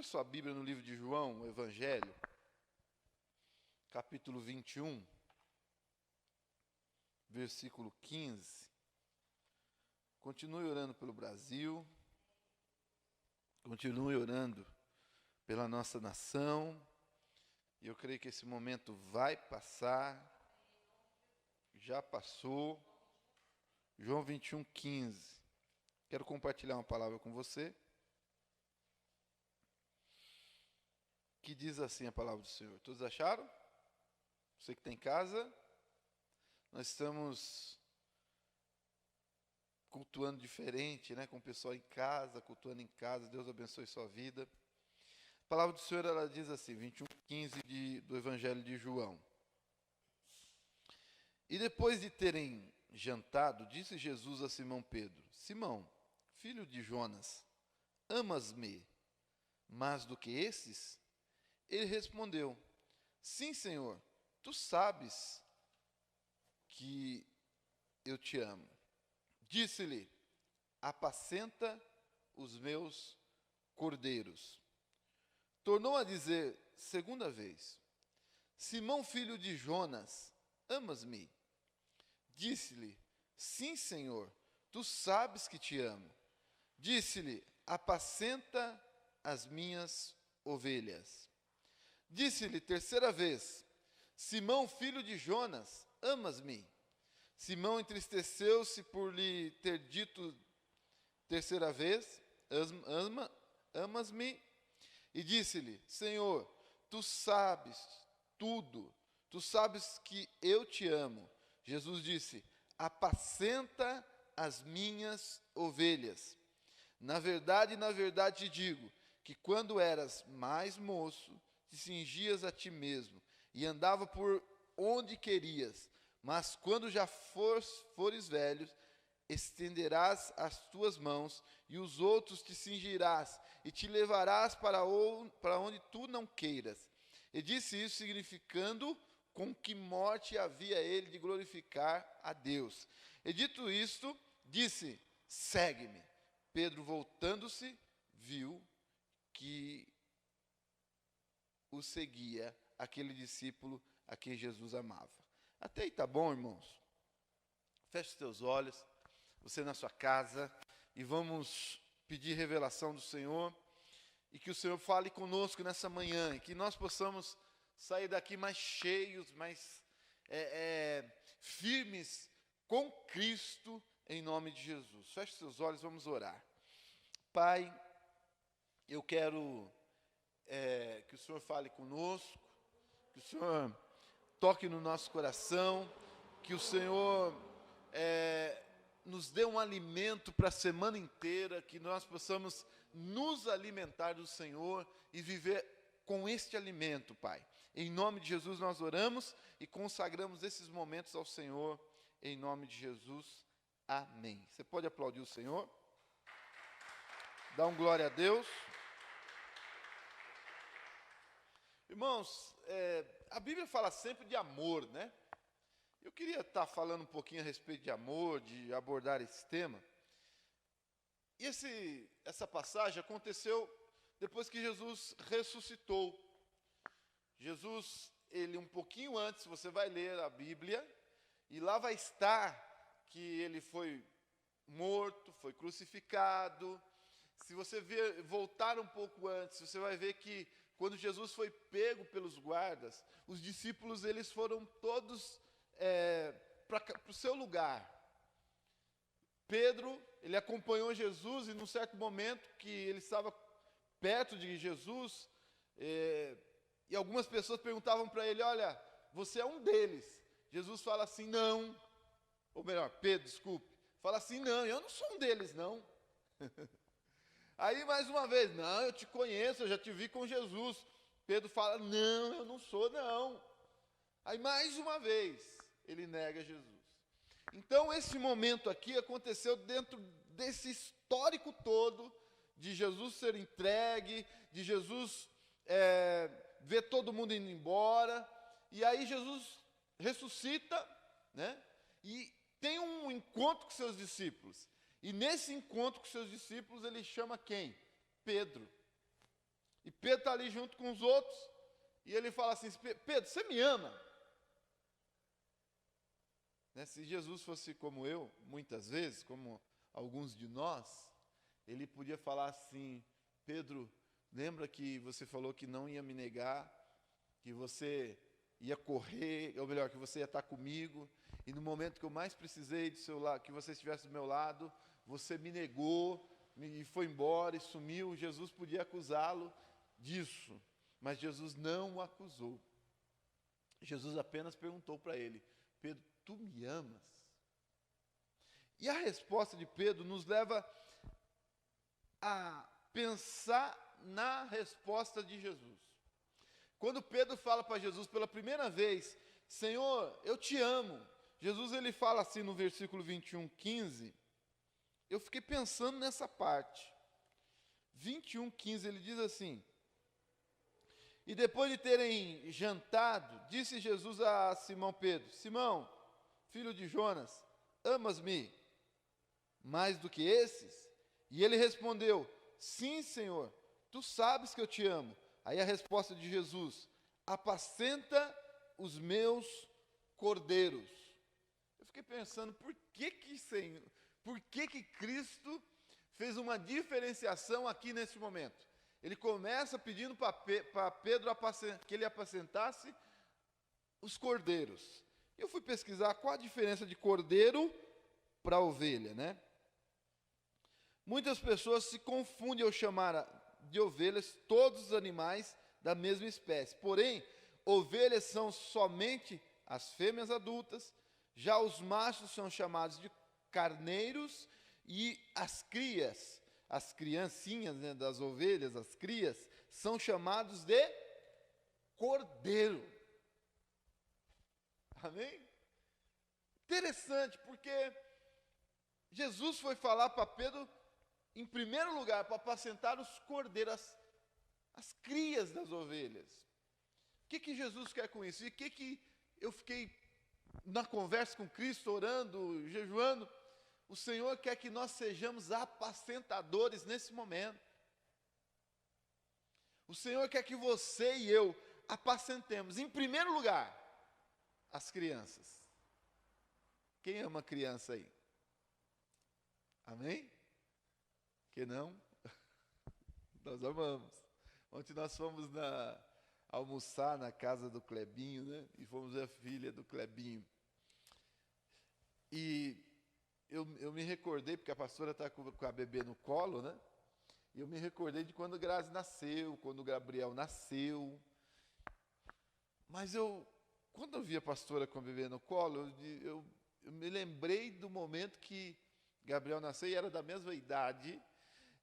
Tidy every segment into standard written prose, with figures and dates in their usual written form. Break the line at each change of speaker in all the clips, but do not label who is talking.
Abra sua Bíblia no livro de João, o Evangelho, capítulo 21, versículo 15. Continue orando pelo Brasil, continue orando pela nossa nação. E eu creio que esse momento vai passar, já passou. João 21, 15. Quero compartilhar uma palavra com você, que diz assim a palavra do Senhor. Todos acharam? Você que está em casa, nós estamos cultuando diferente, né? Com o pessoal em casa, cultuando em casa. Deus abençoe sua vida. A palavra do Senhor, ela diz assim, 21, 15 do Evangelho de João. E depois de terem jantado, disse Jesus a Simão Pedro: Simão, filho de Jonas, amas-me mais do que esses? Ele respondeu: Sim, Senhor, tu sabes que eu te amo. Disse-lhe: apacenta os meus cordeiros. Tornou a dizer segunda vez: Simão, filho de Jonas, amas-me? Disse-lhe: Sim, Senhor, tu sabes que te amo. Disse-lhe: apacenta as minhas ovelhas. Disse-lhe terceira vez: Simão, filho de Jonas, amas-me? Simão entristeceu-se por lhe ter dito terceira vez: amas-me? E disse-lhe: Senhor, tu sabes tudo, tu sabes que eu te amo. Jesus disse: apacenta as minhas ovelhas. Na verdade, te digo, que quando eras mais moço, te cingias a ti mesmo, e andava por onde querias, mas quando já fores velho, estenderás as tuas mãos, e os outros te cingirás, e te levarás para onde tu não queiras. E disse isso significando com que morte havia ele de glorificar a Deus. E dito isto, disse: segue-me. Pedro, voltando-se, viu que o seguia aquele discípulo a quem Jesus amava. Até aí tá bom, irmãos? Feche os teus olhos, você na sua casa, e vamos pedir revelação do Senhor, e que o Senhor fale conosco nessa manhã, e que nós possamos sair daqui mais cheios, mais firmes com Cristo, em nome de Jesus. Feche seus olhos, vamos orar. Pai, eu quero que o Senhor fale conosco, que o Senhor toque no nosso coração, que o Senhor nos dê um alimento para a semana inteira, que nós possamos nos alimentar do Senhor e viver com este alimento, Pai. Em nome de Jesus nós oramos e consagramos esses momentos ao Senhor, em nome de Jesus. Amém. Você pode aplaudir o Senhor? Dá um glória a Deus. Irmãos, a Bíblia fala sempre de amor, né? Eu queria estar falando um pouquinho a respeito de amor, de abordar esse tema. E essa passagem aconteceu depois que Jesus ressuscitou. Jesus, ele um pouquinho antes, você vai ler a Bíblia, e lá vai estar que ele foi morto, foi crucificado. Se você voltar um pouco antes, você vai ver que quando Jesus foi pego pelos guardas, os discípulos eles foram todos para o seu lugar. Pedro, ele acompanhou Jesus, e num certo momento que ele estava perto de Jesus, e algumas pessoas perguntavam para ele: olha, você é um deles. Jesus fala assim: não. Ou melhor, Pedro, desculpe, fala assim: não, eu não sou um deles, não. Aí mais uma vez: não, eu te conheço, eu já te vi com Jesus. Pedro fala: não, eu não sou, não. Aí mais uma vez ele nega Jesus. Então esse momento aqui aconteceu dentro desse histórico todo de Jesus ser entregue, de Jesus ver todo mundo indo embora. E aí Jesus ressuscita, né? E tem um encontro com seus discípulos. E nesse encontro com seus discípulos ele chama quem? Pedro. E Pedro está ali junto com os outros, e ele fala assim: Pedro, você me ama? Né? Se Jesus fosse como eu, muitas vezes, como alguns de nós, ele podia falar assim: Pedro, lembra que você falou que não ia me negar, que você ia correr, ou melhor, que você ia estar comigo, e no momento que eu mais precisei do seu lado, que você estivesse do meu lado, você me negou, e foi embora e sumiu. Jesus podia acusá-lo disso, mas Jesus não o acusou. Jesus apenas perguntou para ele: Pedro, tu me amas? E a resposta de Pedro nos leva a pensar na resposta de Jesus. Quando Pedro fala para Jesus pela primeira vez: Senhor, eu te amo. Jesus ele fala assim no versículo 21:15. Eu fiquei pensando nessa parte. 21:15 ele diz assim: e depois de terem jantado, disse Jesus a Simão Pedro: Simão, filho de Jonas, amas-me mais do que esses? E ele respondeu: sim, Senhor, tu sabes que eu te amo. Aí a resposta de Jesus: apacenta os meus cordeiros. Eu fiquei pensando, por que Cristo fez uma diferenciação aqui nesse momento? Ele começa pedindo para Pedro que ele apacentasse os cordeiros. Eu fui pesquisar qual a diferença de cordeiro para ovelha, né? Muitas pessoas se confundem ao chamar de ovelhas todos os animais da mesma espécie. Porém, ovelhas são somente as fêmeas adultas, já os machos são chamados de carneiros, e as crias, as criancinhas, né, das ovelhas, as crias, são chamados de cordeiro. Amém? Interessante, porque Jesus foi falar para Pedro, em primeiro lugar, para apacentar os cordeiros, as crias das ovelhas. O que Jesus quer com isso? E o que eu fiquei na conversa com Cristo, orando, jejuando? O Senhor quer que nós sejamos apacentadores nesse momento. O Senhor quer que você e eu apacentemos, em primeiro lugar, as crianças. Quem ama criança aí? Amém? Que não? Nós amamos. Ontem nós fomos almoçar na casa do Clebinho, né? E fomos ver a filha do Clebinho. E eu me recordei, porque a pastora está com a bebê no colo, né? E eu me recordei de quando Grazi nasceu, quando o Gabriel nasceu. Mas quando eu vi a pastora com a bebê no colo, eu me lembrei do momento que Gabriel nasceu e era da mesma idade.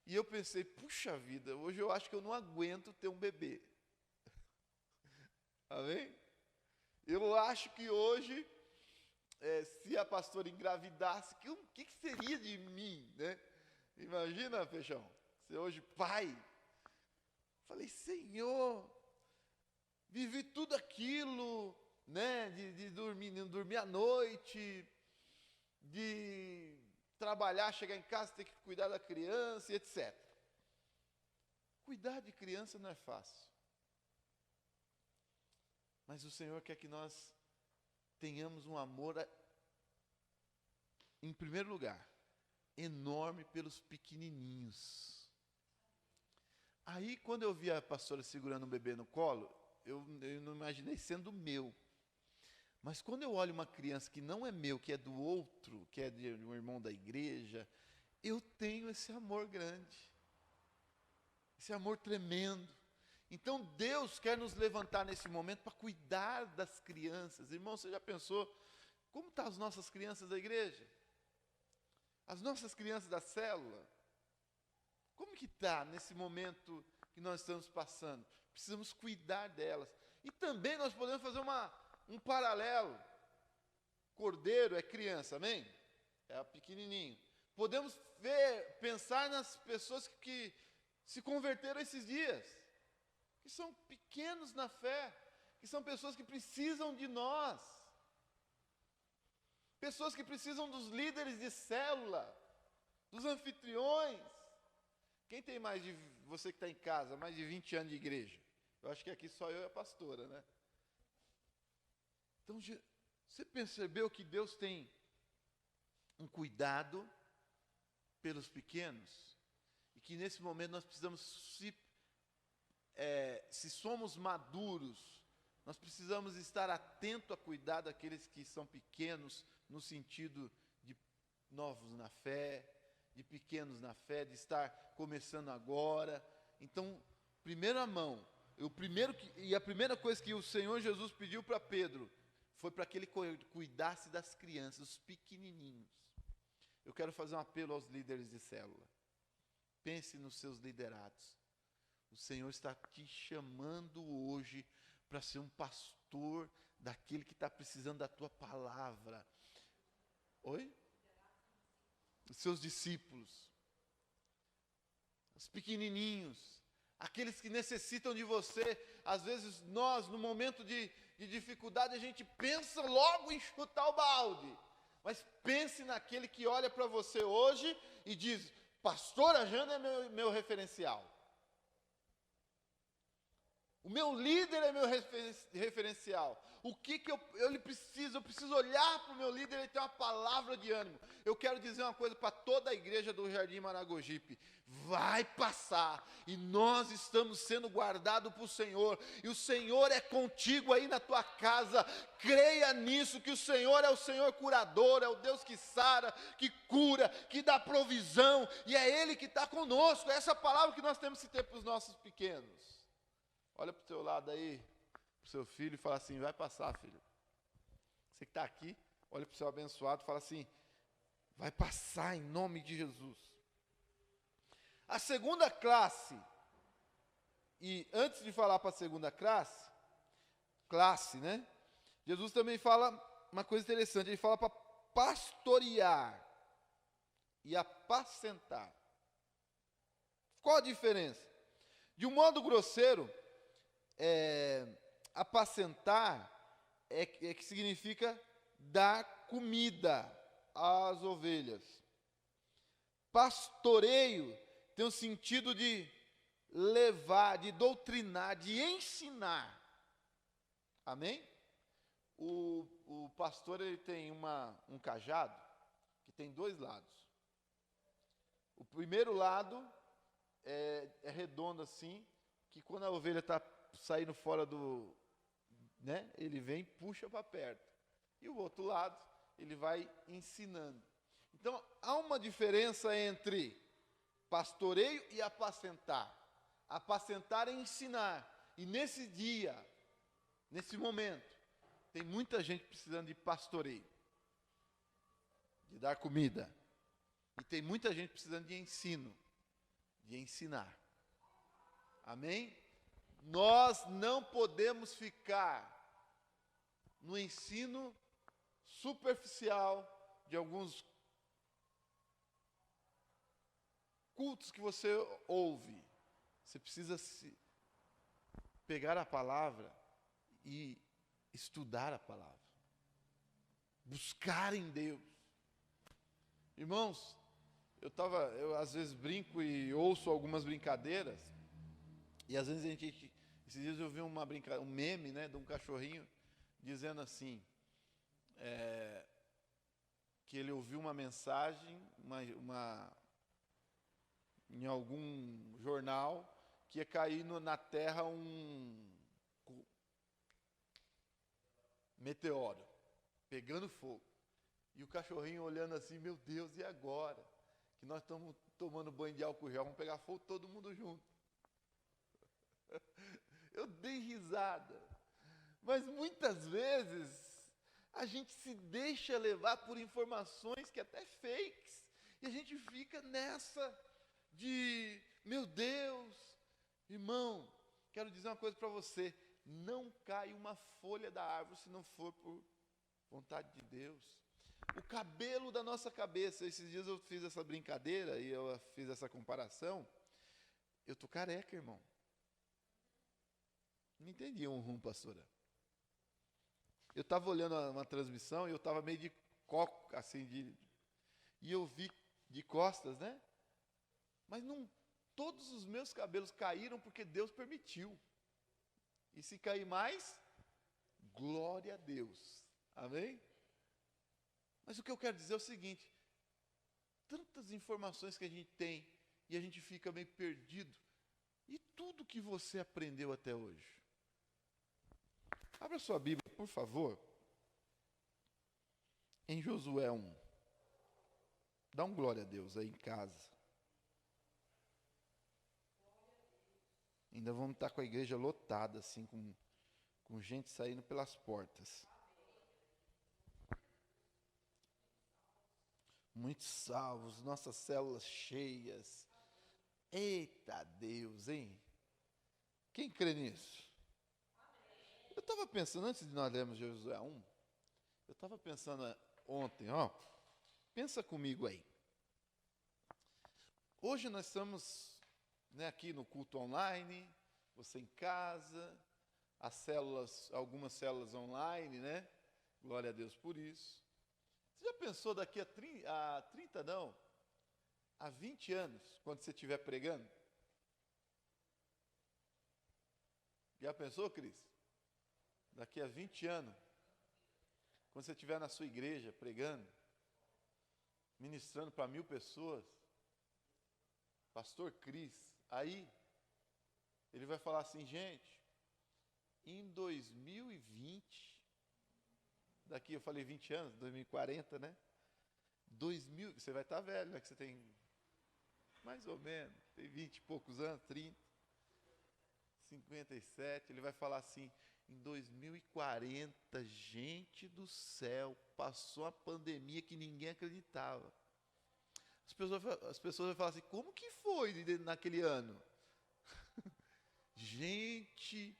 E eu pensei, puxa vida, hoje eu acho que eu não aguento ter um bebê. Amém? Eu acho que hoje, se a pastora engravidasse, o que seria de mim, né? Imagina, Peixão, ser hoje pai. Falei, Senhor, vivi tudo aquilo, né? De dormir, não dormir à noite, de trabalhar, chegar em casa, ter que cuidar da criança, e etc. Cuidar de criança não é fácil. Mas o Senhor quer que nós tenhamos um amor, em primeiro lugar, enorme pelos pequenininhos. Aí, quando eu vi a pastora segurando um bebê no colo, eu não imaginei sendo meu. Mas quando eu olho uma criança que não é meu, que é do outro, que é de um irmão da igreja, eu tenho esse amor grande, esse amor tremendo. Então Deus quer nos levantar nesse momento para cuidar das crianças. Irmão, você já pensou como estão as nossas crianças da igreja? As nossas crianças da célula? Como que está nesse momento que nós estamos passando? Precisamos cuidar delas. E também nós podemos fazer um paralelo. Cordeiro é criança, amém? É pequenininho. Podemos pensar nas pessoas que se converteram esses dias, que são pequenos na fé, que são pessoas que precisam de nós, pessoas que precisam dos líderes de célula, dos anfitriões. Quem tem mais de você que está em casa, mais de 20 anos de igreja. Eu acho que aqui só eu e a pastora, né? Então, você percebeu que Deus tem um cuidado pelos pequenos? E que nesse momento nós precisamos, se somos maduros, nós precisamos estar atentos a cuidar daqueles que são pequenos, no sentido de novos na fé, de pequenos na fé, de estar começando agora. Então, primeira mão, a primeira coisa que o Senhor Jesus pediu para Pedro, foi para que ele cuidasse das crianças, os pequenininhos. Eu quero fazer um apelo aos líderes de célula. Pense nos seus liderados. O Senhor está te chamando hoje para ser um pastor daquele que está precisando da tua palavra. Oi? Os seus discípulos. Os pequenininhos. Aqueles que necessitam de você. Às vezes nós, no momento de dificuldade, a gente pensa logo em chutar o balde. Mas pense naquele que olha para você hoje e diz: pastora Jana é meu referencial. O meu líder é meu referencial. O que eu preciso? Eu preciso olhar para o meu líder, ele tem uma palavra de ânimo. Eu quero dizer uma coisa para toda a igreja do Jardim Maragogipe. Vai passar. E nós estamos sendo guardados por Senhor. E o Senhor é contigo aí na tua casa. Creia nisso, que o Senhor é o Senhor curador, é o Deus que sara, que cura, que dá provisão. E é Ele que está conosco. É essa palavra que nós temos que ter para os nossos pequenos. Olha para o teu lado aí, para o seu filho, e fala assim: vai passar, filho. Você que está aqui, olha para o seu abençoado e fala assim: vai passar em nome de Jesus. A segunda classe, e antes de falar para a segunda classe, né? Jesus também fala uma coisa interessante, ele fala para pastorear e apacentar. Qual a diferença? De um modo grosseiro, apacentar que significa dar comida às ovelhas. Pastoreio tem o sentido de levar, de doutrinar, de ensinar. Amém? O pastor, ele tem um cajado que tem dois lados. O primeiro lado é redondo assim, que quando a ovelha está saindo fora né, ele vem e puxa para perto. E o outro lado, ele vai ensinando. Então, há uma diferença entre pastoreio e apacentar. Apacentar é ensinar. E nesse dia, nesse momento, tem muita gente precisando de pastoreio, de dar comida. E tem muita gente precisando de ensino, de ensinar. Amém? Nós não podemos ficar no ensino superficial de alguns cultos que você ouve. Você precisa pegar a palavra e estudar a palavra. Buscar em Deus. Irmãos, eu às vezes brinco e ouço algumas brincadeiras. E às vezes esses dias eu vi um meme, né, de um cachorrinho dizendo assim, que ele ouviu uma mensagem em algum jornal que ia cair na Terra um meteoro, pegando fogo. E o cachorrinho olhando assim: meu Deus, e agora? Que nós estamos tomando banho de álcool gel, vamos pegar fogo todo mundo junto. Eu dei risada. Mas muitas vezes a gente se deixa levar por informações que até fakes. E a gente fica nessa de: meu Deus. Irmão, quero dizer uma coisa para você: não cai uma folha da árvore se não for por vontade de Deus. O cabelo da nossa cabeça, esses dias eu fiz essa brincadeira e eu fiz essa comparação. Eu tô careca, irmão. Não entendi pastora. Eu estava olhando uma transmissão e eu estava meio de coco, assim, e eu vi de costas, né? Mas não todos os meus cabelos caíram porque Deus permitiu. E se cair mais, glória a Deus. Amém? Mas o que eu quero dizer é o seguinte: tantas informações que a gente tem e a gente fica meio perdido. E tudo que você aprendeu até hoje? Abra sua Bíblia, por favor, em Josué 1. Dá um glória a Deus aí em casa. Ainda vamos estar com a igreja lotada, assim, com gente saindo pelas portas. Muitos salvos, nossas células cheias. Eita Deus, hein? Quem crê nisso? Eu estava pensando, antes de nós lermos Josué 1, eu estava pensando ontem, pensa comigo aí. Hoje nós estamos, aqui no culto online, você em casa, as células, algumas células online, Glória a Deus por isso. Você já pensou daqui a 20 anos, quando você estiver pregando? Já pensou, Cris? Daqui a 20 anos, quando você estiver na sua igreja pregando, ministrando para 1000 pessoas, Pastor Cris, aí ele vai falar assim: gente, em 2020, daqui eu falei 20 anos, 2040, 2000, você vai estar velho, que você tem mais ou menos, tem 20 e poucos anos, 30, 57, ele vai falar assim: em 2040, gente do céu, passou a pandemia que ninguém acreditava. As pessoas vão falar assim: como que foi naquele ano? Gente,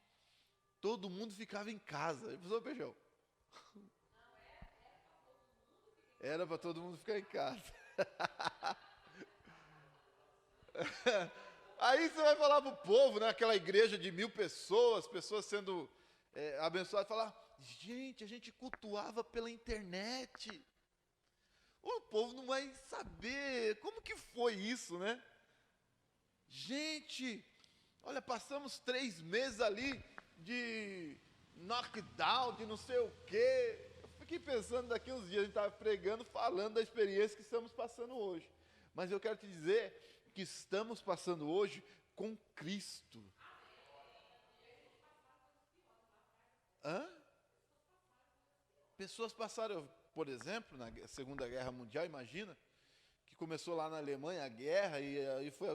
todo mundo ficava em casa. Professor Peixão? Era para todo mundo ficar em casa. Aí você vai falar para o povo, aquela igreja de 1000 pessoas, pessoas sendo abençoadas, falar: gente, a gente cultuava pela internet. O povo não vai saber como que foi isso, Gente, olha, passamos 3 meses ali de knockdown, de não sei o quê. Eu fiquei pensando, daqui uns dias a gente estava pregando, falando da experiência que estamos passando hoje. Mas eu quero te dizer que estamos passando hoje com Cristo. Pessoas passaram, por exemplo, na Segunda Guerra Mundial, imagina, que começou lá na Alemanha a guerra, e aí foi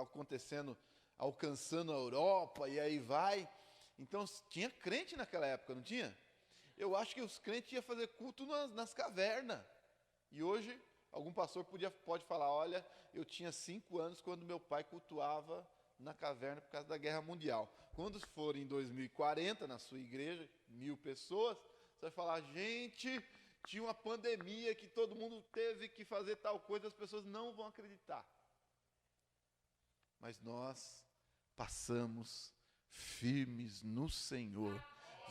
acontecendo, alcançando a Europa, e aí vai. Então, tinha crente naquela época, não tinha? Eu acho que os crentes iam fazer culto nas cavernas. E hoje, algum pastor pode falar: olha, eu tinha 5 anos quando meu pai cultuava na caverna por causa da Guerra Mundial. Quando for em 2040, na sua igreja, 1000 pessoas, você vai falar: gente, tinha uma pandemia que todo mundo teve que fazer tal coisa, as pessoas não vão acreditar. Mas nós passamos firmes no Senhor,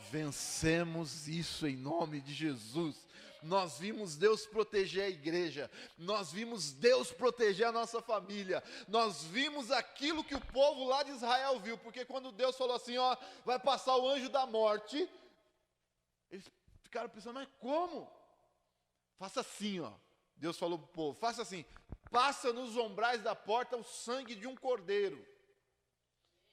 vencemos isso em nome de Jesus. Nós vimos Deus proteger a igreja, nós vimos Deus proteger a nossa família, nós vimos aquilo que o povo lá de Israel viu, porque quando Deus falou assim: vai passar o anjo da morte, eles ficaram pensando: mas como? Faça assim, Deus falou para o povo: faça assim, passa nos umbrais da porta o sangue de um cordeiro.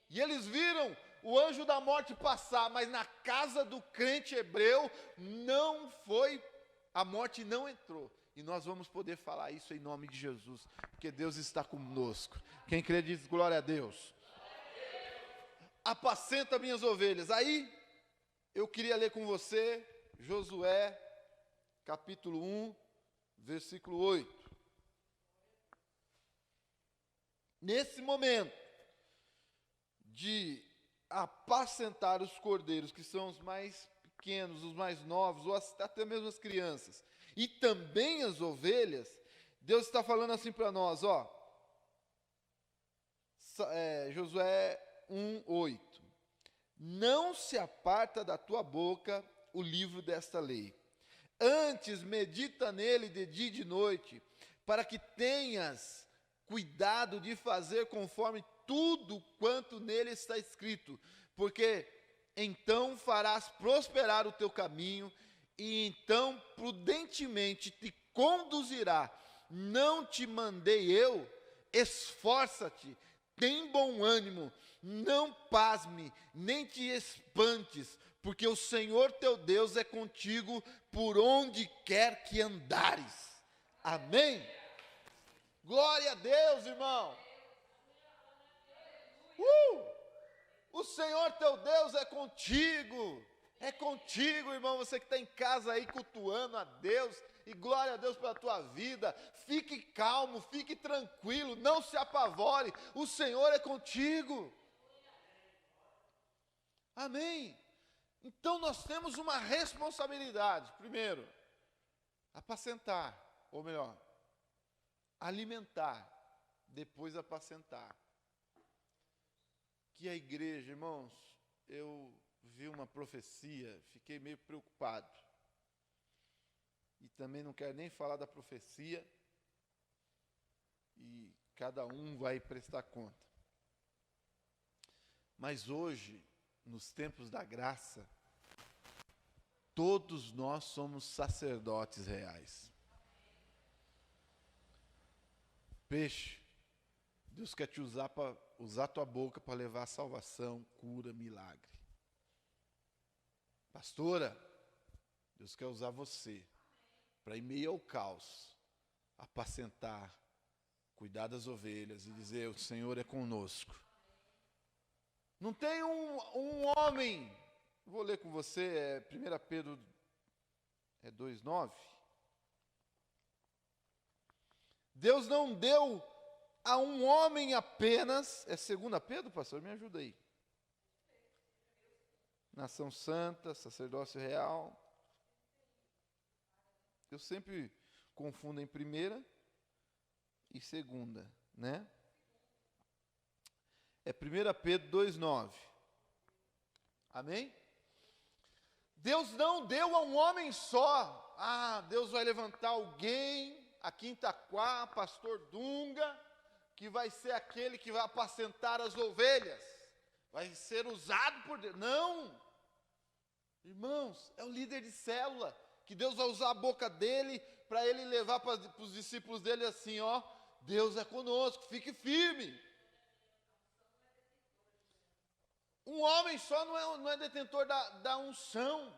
E eles viram o anjo da morte passar, mas na casa do crente hebreu não foi, a morte não entrou. E nós vamos poder falar isso em nome de Jesus, porque Deus está conosco. Quem crê diz glória a Deus. Apacenta minhas ovelhas. Aí eu queria ler com você Josué capítulo 1, versículo 8. Nesse momento de apacentar os cordeiros, que são os mais pequenos, os mais novos, ou até mesmo as crianças, e também as ovelhas, Deus está falando assim para nós, Josué 1, 8. Não se aparta da tua boca o livro desta lei. Antes medita nele de dia e de noite, para que tenhas cuidado de fazer conforme tudo quanto nele está escrito, porque então farás prosperar o teu caminho, e então prudentemente te conduzirá. Não te mandei eu? Esforça-te, tem bom ânimo, não pasme, nem te espantes, porque o Senhor teu Deus é contigo por onde quer que andares. Amém? Glória a Deus, irmão. O Senhor teu Deus é contigo. É contigo, irmão, você que está em casa aí cultuando a Deus, e glória a Deus pela tua vida. Fique calmo, fique tranquilo, não se apavore, o Senhor é contigo. Amém? Então nós temos uma responsabilidade. Primeiro, apacentar, ou melhor, alimentar, depois apacentar. Que a igreja, irmãos, eu vi uma profecia, fiquei meio preocupado. E também não quero nem falar da profecia, e cada um vai prestar conta. Mas hoje, nos tempos da graça, todos nós somos sacerdotes reais. Peixe, Deus quer te usar para usar tua boca para levar salvação, cura, milagre. Pastora, Deus quer usar você para, em meio ao caos, apacentar, cuidar das ovelhas e dizer: o Senhor é conosco. Não tem um homem, vou ler com você, 1 Pedro 2,9. Deus não deu a um homem apenas, 2 Pedro, pastor, me ajuda aí. Nação santa, sacerdócio real. Eu sempre confundo em primeira e segunda, né? É 1 Pedro 2,9. Amém? Deus não deu a um homem só. Deus vai levantar alguém aqui em Itaquá, pastor Dunga, que vai ser aquele que vai apacentar as ovelhas. Vai ser usado por Deus. Não! Irmãos, é o líder de célula, que Deus vai usar a boca dele, para ele levar para os discípulos dele assim, ó, Deus é conosco, fique firme. Um homem só não é detentor da unção.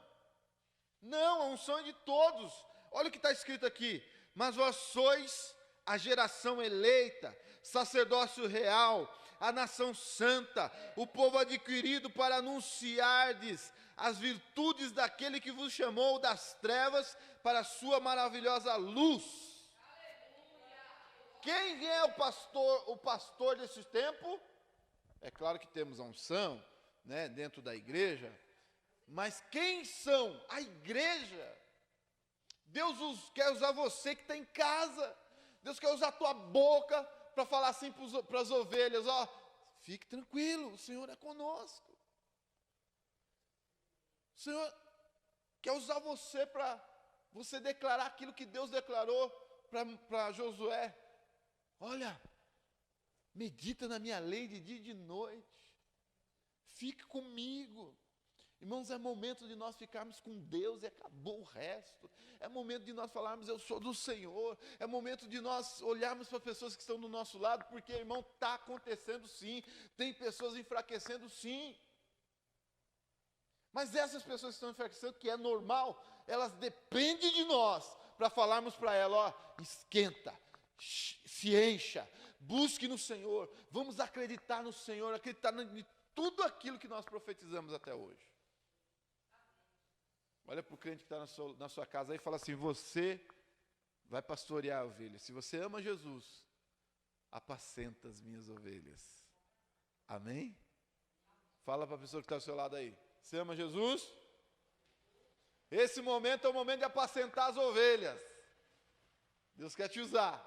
Não, a unção é de todos. Olha o que está escrito aqui: mas vós sois a geração eleita, sacerdócio real, a nação santa, o povo adquirido para anunciardes as virtudes daquele que vos chamou das trevas para a sua maravilhosa luz. Quem é o pastor desse tempo? É claro que temos a unção, né, dentro da igreja, mas quem são? A igreja. Deus quer usar você que está em casa. Deus quer usar a tua boca para falar assim para as ovelhas, ó, fique tranquilo, o Senhor é conosco. O Senhor quer usar você para você declarar aquilo que Deus declarou para Josué. Olha, medita na minha lei de dia e de noite. Fique comigo. Irmãos, é momento de nós ficarmos com Deus e acabou o resto. É momento de nós falarmos: eu sou do Senhor. É momento de nós olharmos para as pessoas que estão do nosso lado, porque, irmão, está acontecendo sim. Tem pessoas enfraquecendo sim. Mas essas pessoas que estão enfraquecendo, que é normal, elas dependem de nós para falarmos para elas: ó, esquenta, se encha, busque no Senhor. Vamos acreditar no Senhor, acreditar em tudo aquilo que nós profetizamos até hoje. Olha para o crente que está na sua casa aí e fala assim: você vai pastorear a ovelha. Se você ama Jesus, apacenta as minhas ovelhas. Amém? Fala para a pessoa que está ao seu lado aí: você ama Jesus? Esse momento é o momento de apacentar as ovelhas. Deus quer te usar.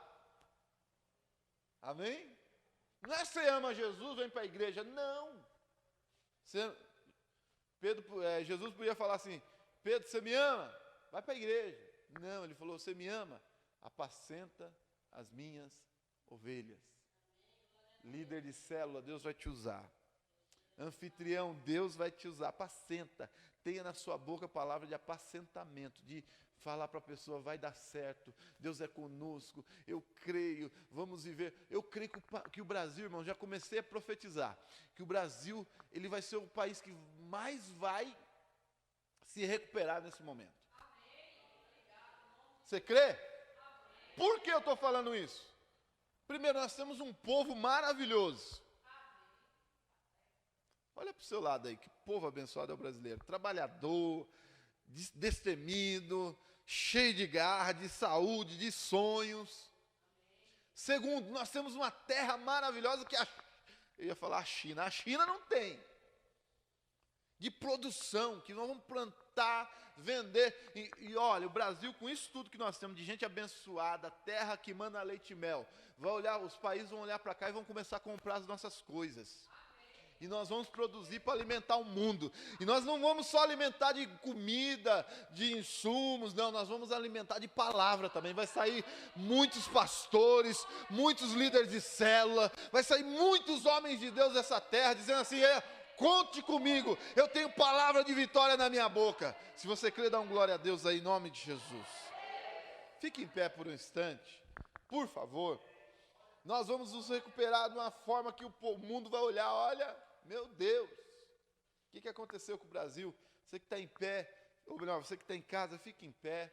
Amém? Não é você ama Jesus, vem para a igreja. Não. Jesus podia falar assim: Pedro, você me ama? Vai para a igreja. Não, ele falou: você me ama? Apacenta as minhas ovelhas. Líder de célula, Deus vai te usar. Anfitrião, Deus vai te usar. Apacenta. Tenha na sua boca a palavra de apacentamento, de falar para a pessoa, vai dar certo, Deus é conosco, eu creio, vamos viver. Eu creio que o Brasil, irmão, já comecei a profetizar, que o Brasil, ele vai ser o país que mais vai se recuperar nesse momento. Você crê? Por que eu estou falando isso? Primeiro, nós temos um povo maravilhoso. Olha para o seu lado aí, que povo abençoado é o brasileiro. Trabalhador, destemido, cheio de garra, de saúde, de sonhos. Segundo, nós temos uma terra maravilhosa que eu ia falar a China não tem. De produção, que nós vamos plantar, vender. E olha, o Brasil, com isso tudo que nós temos, de gente abençoada, terra que manda leite e mel, vai olhar, os países vão olhar para cá e vão começar a comprar as nossas coisas. E nós vamos produzir para alimentar o mundo. E nós não vamos só alimentar de comida, de insumos, não, nós vamos alimentar de palavra também. Vai sair muitos pastores, muitos líderes de célula, vai sair muitos homens de Deus dessa terra, dizendo assim, conte comigo, eu tenho palavra de vitória na minha boca. Se você crê, dá um glória a Deus aí, em nome de Jesus. Fique em pé por um instante, por favor. Nós vamos nos recuperar de uma forma que o mundo vai olhar, olha, meu Deus, o que aconteceu com o Brasil? Você que está em pé, ou melhor, você que está em casa, fique em pé.